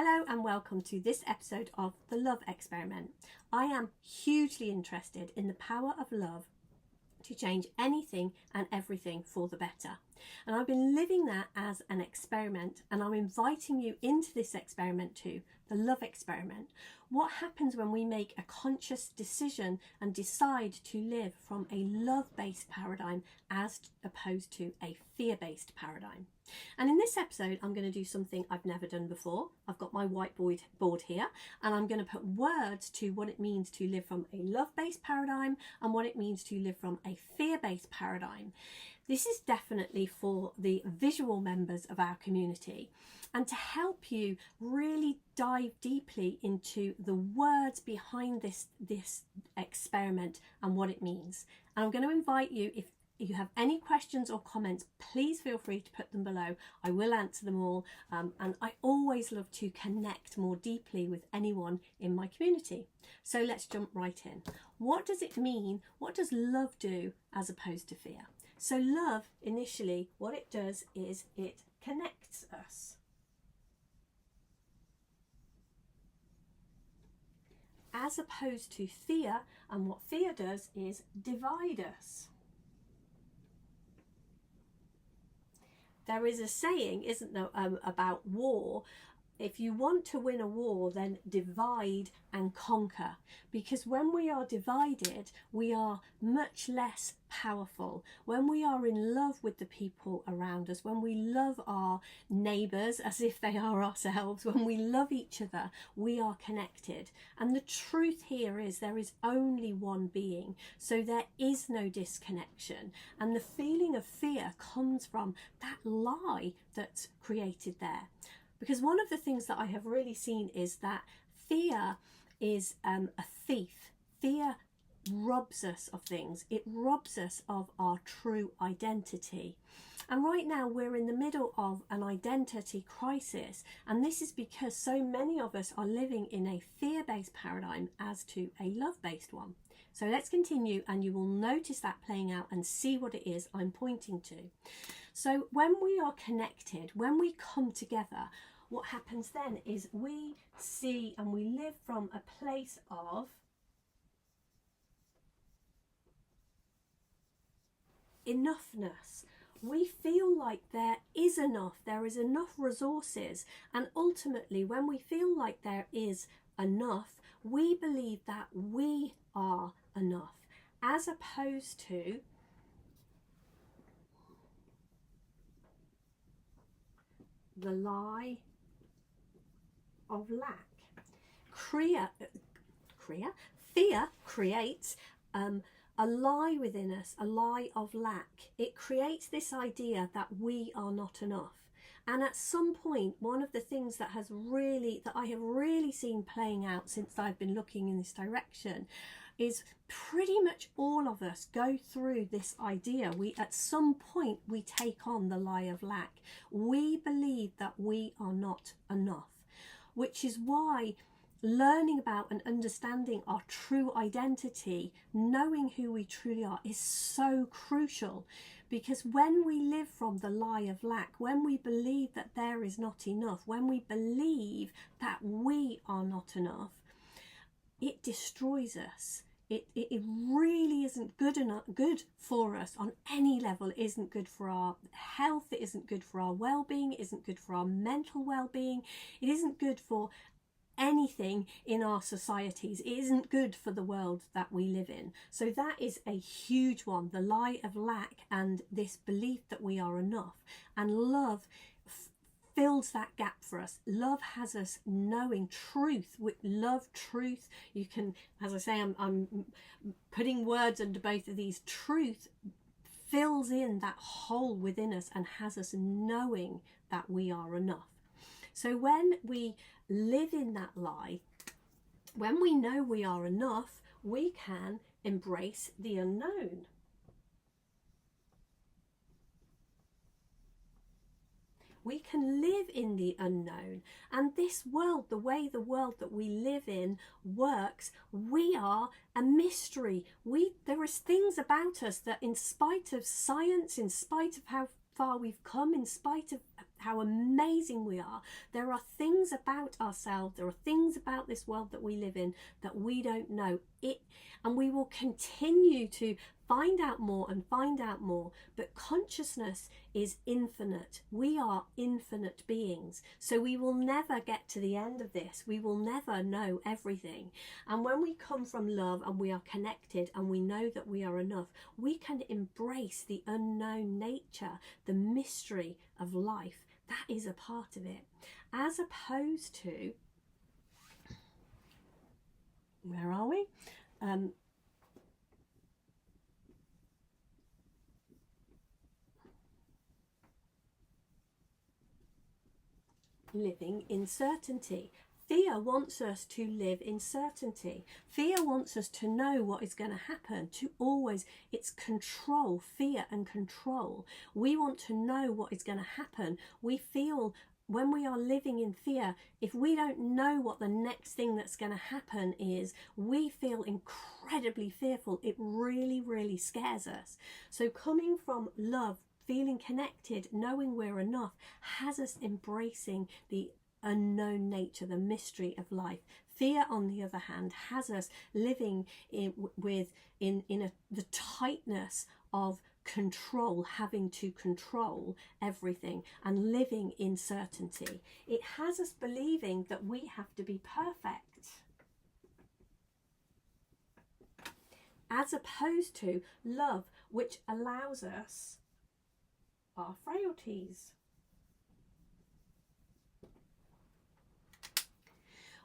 Hello and welcome to this episode of The Love Experiment. I am hugely interested in the power of love to change anything and everything for the better. And I've been living that as an experiment, and I'm inviting you into this experiment too, the love experiment. What happens when we make a conscious decision and decide to live from a love-based paradigm as opposed to a fear-based paradigm? And in this episode, I'm going to do something I've never done before. I've got my whiteboard here, and I'm going to put words to what it means to live from a love-based paradigm and what it means to live from a fear-based paradigm. This is definitely for the visual members of our community, and to help you really dive deeply into the words behind this experiment and what it means. And I'm going to invite you, if you have any questions or comments, please feel free to put them below. I will answer them all, and I always love to connect more deeply with anyone in my community. So let's jump right in. What does it mean? What does love do as opposed to fear? So love, initially, what it does is it connects us. As opposed to fear, and what fear does is divide us. There is a saying, isn't there, about war. If you want to win a war, then divide and conquer. Because when we are divided, we are much less powerful. When we are in love with the people around us, when we love our neighbours as if they are ourselves, when we love each other, we are connected. And the truth here is there is only one being. So there is no disconnection. And the feeling of fear comes from that lie that's created there. Because one of the things that I have really seen is that fear is a thief. Fear robs us of things. It robs us of our true identity. And right now we're in the middle of an identity crisis. And this is because so many of us are living in a fear-based paradigm as to a love-based one. So let's continue, and you will notice that playing out and see what it is I'm pointing to. So when we are connected, when we come together, what happens then is we see and we live from a place of enoughness. We feel like there is enough resources, and ultimately when we feel like there is enough, we believe that we are enough, as opposed to the lie of lack. Fear creates a lie within us, a lie of lack. It creates this idea that we are not enough. And at some point, one of the things that I have really seen playing out since I've been looking in this direction is pretty much all of us go through this idea. At some point we take on the lie of lack. We believe that we are not enough, which is why learning about and understanding our true identity, knowing who we truly are, is so crucial. Because when we live from the lie of lack, when we believe that there is not enough, when we believe that we are not enough, it destroys us. It really isn't good for us on any level. It isn't good for our health. It isn't good for our well-being. It isn't good for our mental well-being. It isn't good for anything in our societies. It isn't good for the world that we live in. So that is a huge one, the lie of lack and this belief that we are enough. And love fills that gap for us. Love has us knowing truth. With love, truth, you can, as I say, I'm putting words under both of these. Truth fills in that hole within us and has us knowing that we are enough. So when we live in that lie, when we know we are enough, we can embrace the unknown. We can live in the unknown. And this world, the way the world that we live in works, we are a mystery. There is things about us that, in spite of science, in spite of how far we've come, in spite of how amazing we are. There are things about ourselves, there are things about this world that we live in that we don't know. And we will continue to find out more and find out more, but consciousness is infinite. We are infinite beings, so we will never get to the end of this. We will never know everything. And when we come from love and we are connected and we know that we are enough, we can embrace the unknown nature, the mystery of life. That is a part of it, as opposed to, where are we? Living in certainty. Fear wants us to live in certainty. Fear wants us to know what is going to happen, to always, it's control, fear and control. We want to know what is going to happen. We feel when we are living in fear, if we don't know what the next thing that's going to happen is, we feel incredibly fearful. It really, really scares us. So coming from love, feeling connected, knowing we're enough, has us embracing the unknown nature, the mystery of life. Fear, on the other hand, has us living in the tightness of control, having to control everything and living in certainty. It has us believing that we have to be perfect, as opposed to love, which allows us our frailties.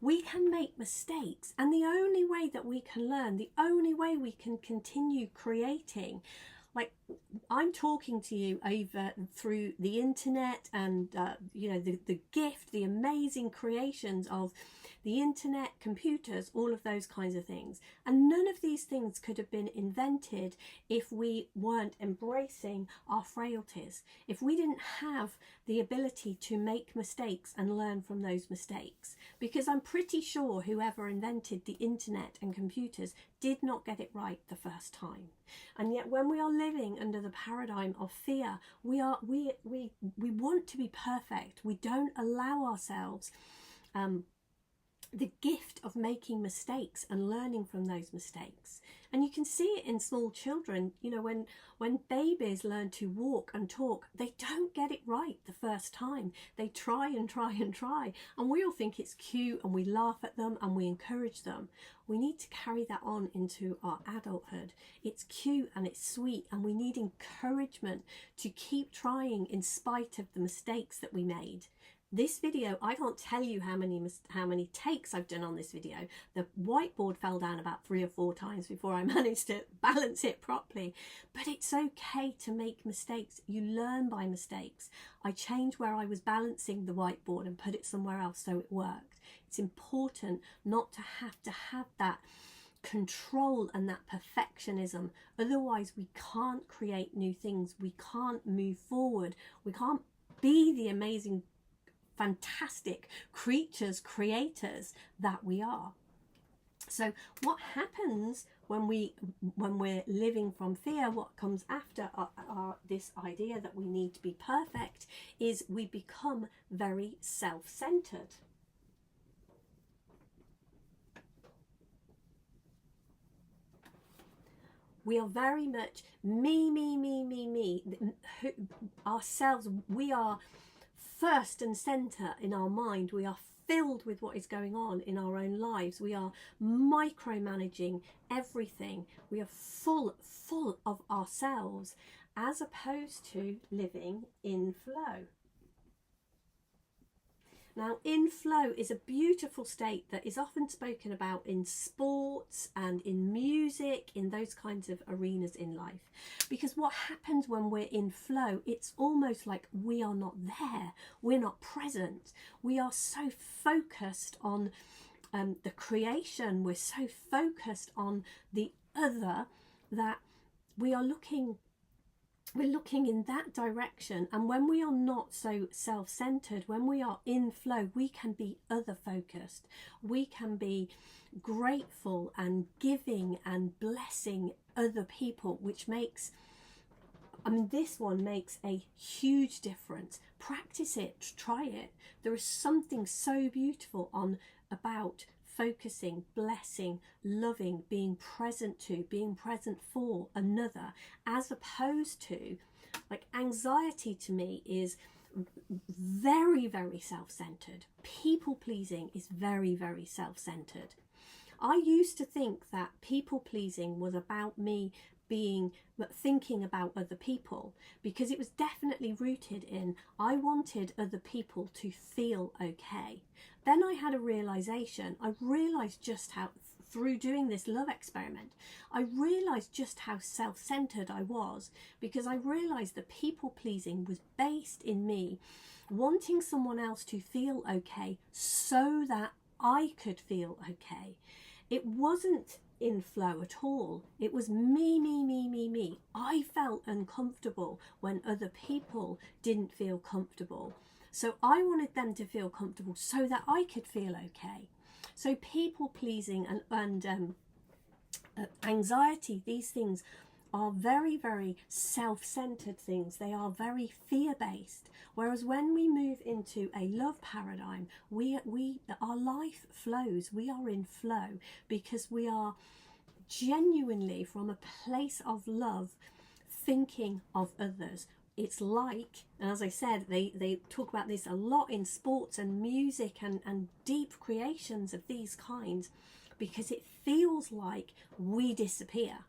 We can make mistakes, and the only way that we can learn, the only way we can continue creating, like I'm talking to you over through the internet and you know, the gift, the amazing creations of the internet, computers, all of those kinds of things. And none of these things could have been invented if we weren't embracing our frailties, if we didn't have the ability to make mistakes and learn from those mistakes. Because I'm pretty sure whoever invented the internet and computers did not get it right the first time. And yet when we are living under the paradigm of fear, we want to be perfect. We don't allow ourselves the gift of making mistakes and learning from those mistakes. And you can see it in small children. You know, when babies learn to walk and talk, they don't get it right the first time. They try and try and try, and we all think it's cute and we laugh at them and we encourage them. We need to carry that on into our adulthood. It's cute and it's sweet, and we need encouragement to keep trying in spite of the mistakes that we made. This video, I can't tell you how many takes I've done on this video. The whiteboard fell down about 3 or 4 times before I managed to balance it properly. But it's okay to make mistakes. You learn by mistakes. I changed where I was balancing the whiteboard and put it somewhere else so it worked. It's important not to have that control and that perfectionism. Otherwise, we can't create new things. We can't move forward. We can't be the amazing, fantastic creatures, creators that we are. So what happens when we're living from fear, what comes after this idea that we need to be perfect, is we become very self-centered. We are very much me, ourselves. We are first and center in our mind. We are filled with what is going on in our own lives. We are micromanaging everything. We are full of ourselves, as opposed to living in flow. Now, in flow is a beautiful state that is often spoken about in sports and in music, in those kinds of arenas in life. Because what happens when we're in flow, it's almost like we are not there. We're not present. We are so focused on the creation. We're so focused on the other that we're looking in that direction. And when we are not so self-centered, when we are in flow, we can be other focused. We can be grateful and giving and blessing other people, which makes, this one makes a huge difference. practice it, try it. There is something so beautiful about focusing, blessing, loving, being present for another, as opposed to, like, anxiety to me is very, very self-centered. People pleasing is very, very self-centered. I used to think that people pleasing was about me thinking about other people, because it was definitely rooted in I wanted other people to feel okay. Then I had a realization. I realized just how, through doing this love experiment, I realized just how self-centered I was, because I realized that people pleasing was based in me wanting someone else to feel okay so that I could feel okay. It wasn't in flow at all. It was me, me, me, me, me. I felt uncomfortable when other people didn't feel comfortable. So I wanted them to feel comfortable so that I could feel okay. So people pleasing and anxiety, these things are very, very self-centered things. They are very fear-based. Whereas when we move into a love paradigm, our life flows. We are in flow because we are genuinely, from a place of love, thinking of others. It's like, and as I said, they talk about this a lot in sports and music and deep creations of these kinds, because it feels like we disappear.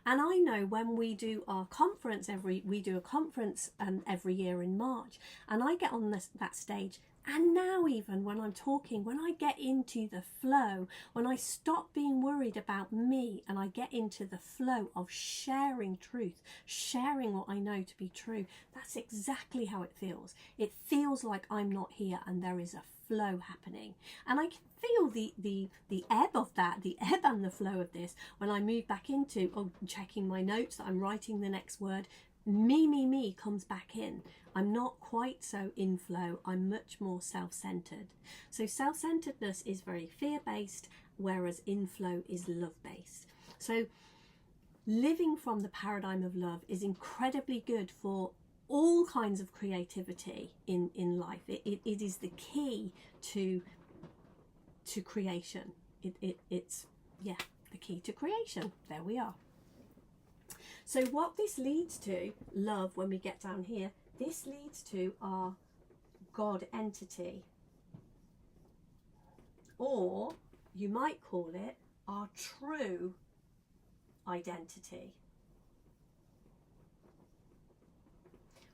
And I know when we do our conference, we do a conference every year in March, and I get on that stage, and now even when I'm talking, when I get into the flow, when I stop being worried about me and I get into the flow of sharing truth, sharing what I know to be true, that's exactly how it feels. It feels like I'm not here and there is a flow happening. And I can feel the ebb of that, the ebb and the flow of this when I move back into checking my notes that I'm writing the next word. Me comes back in. I'm not quite so in flow. I'm much more self-centered. So self-centeredness is very fear-based, whereas inflow is love-based. So living from the paradigm of love is incredibly good for all kinds of creativity in life. It is the key to creation. It's the key to creation. There we are. So what this leads to, love, when we get down here, this leads to our God entity, or you might call it our true identity.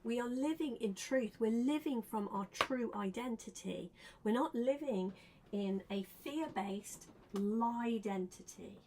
We are living in truth. We're living from our true identity. We're not living in a fear-based lie identity.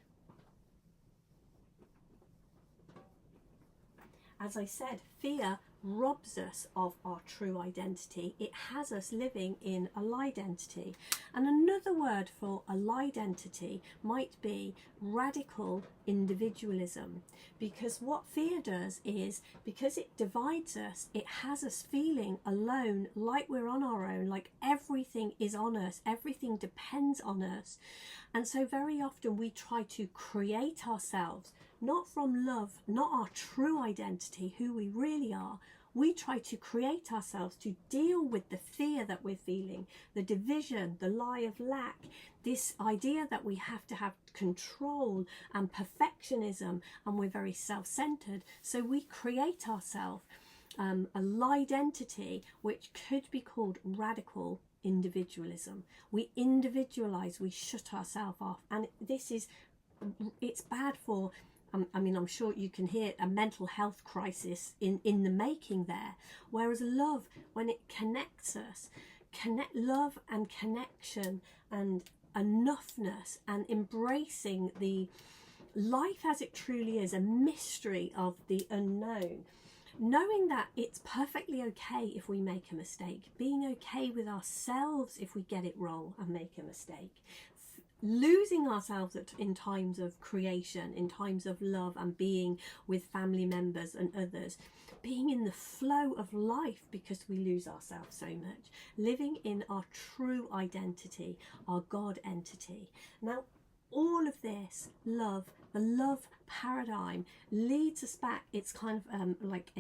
As I said, fear robs us of our true identity. It has us living in a lie identity. And another word for a lie identity might be radical individualism. Because what fear does is, because it divides us, it has us feeling alone, like we're on our own, like everything is on us, everything depends on us. And so very often we try to create ourselves, not from love, not our true identity, who we really are. We try to create ourselves to deal with the fear that we're feeling, the division, the lie of lack, this idea that we have to have control and perfectionism, and we're very self-centered. So we create ourselves a lie identity, which could be called radical individualism. We individualize, we shut ourselves off, and it's bad for, I'm sure you can hear a mental health crisis in the making there. Whereas love, when it connects us, love and connection and enoughness and embracing the life as it truly is, a mystery of the unknown, knowing that it's perfectly okay if we make a mistake, being okay with ourselves if we get it wrong and make a mistake, losing ourselves in times of creation, in times of love and being with family members and others, being in the flow of life because we lose ourselves so much, living in our true identity, our God entity. Now, all of this love, the love paradigm, leads us back. It's kind of like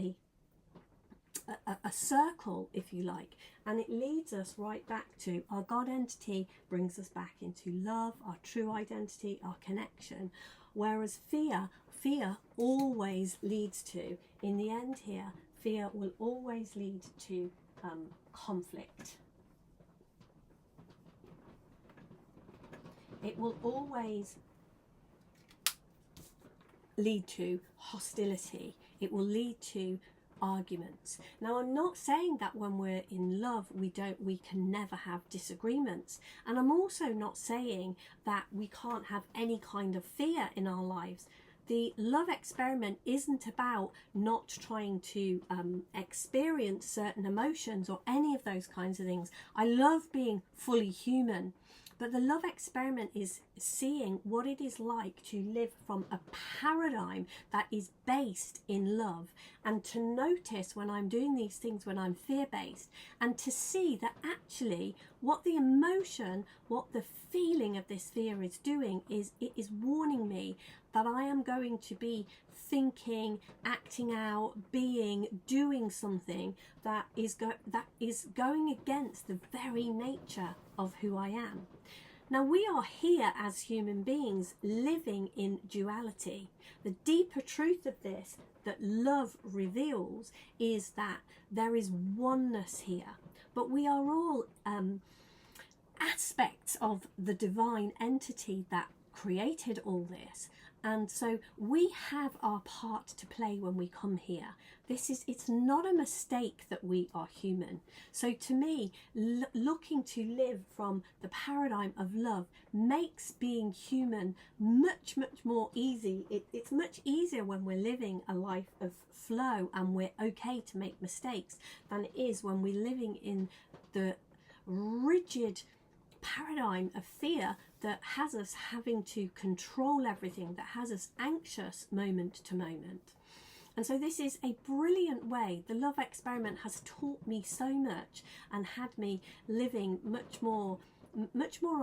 a circle, if you like, and it leads us right back to our God entity, brings us back into love, our true identity, our connection. Whereas fear always leads to, in the end here, fear will always lead to conflict. It will always lead to hostility. It will lead to arguments. Now, I'm not saying that when we're in love we can never have disagreements, and I'm also not saying that we can't have any kind of fear in our lives. The love experiment isn't about not trying to experience certain emotions or any of those kinds of things. I love being fully human. But the love experiment is seeing what it is like to live from a paradigm that is based in love, and to notice when I'm doing these things, when I'm fear-based, and to see that actually what the emotion, what the feeling of this fear is doing is it is warning me that I am going to be thinking, acting out, doing something that is going against the very nature of who I am. Now, we are here as human beings living in duality. The deeper truth of this that love reveals is that there is oneness here, but we are all aspects of the divine entity that created all this. And so we have our part to play when we come here. It's not a mistake that we are human. So to me, looking to live from the paradigm of love makes being human much, much more easy. It's much easier when we're living a life of flow and we're okay to make mistakes than it is when we're living in the rigid paradigm of fear that has us having to control everything, that has us anxious moment to moment. And so this is a brilliant way. The love experiment has taught me so much and had me living much more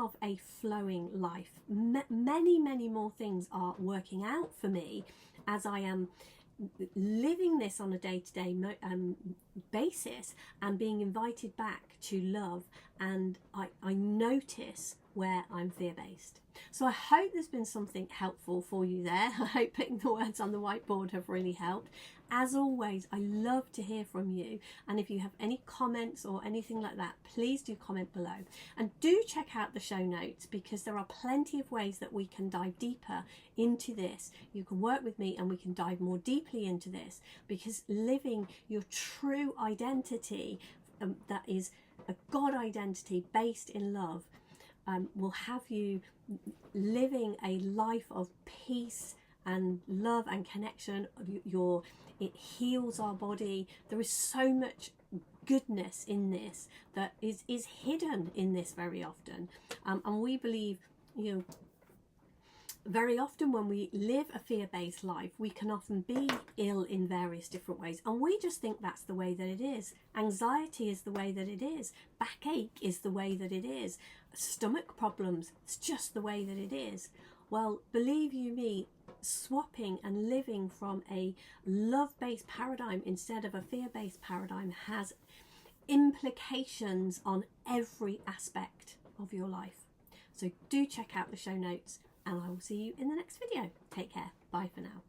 of a flowing life. Many more things are working out for me as I am living this on a day-to-day basis and being invited back to love, and I notice where I'm fear-based. So I hope there's been something helpful for you there. I hope putting the words on the whiteboard have really helped. As always, I love to hear from you, and if you have any comments or anything like that, please do comment below, and do check out the show notes, because there are plenty of ways that we can dive deeper into this. You can work with me and we can dive more deeply into this, because living your true identity, that is a God identity based in love, will have you living a life of peace and love and connection. It heals our body. There is so much goodness in this that is hidden in this very often, and we believe, very often when we live a fear-based life, we can often be ill in various different ways, and we just think that's the way that it is. Anxiety is the way that it is. Backache is the way that it is. Stomach problems, it's just the way that it is. Well, believe you me, swapping and living from a love-based paradigm instead of a fear-based paradigm has implications on every aspect of your life. So do check out the show notes, and I will see you in the next video. Take care. Bye for now.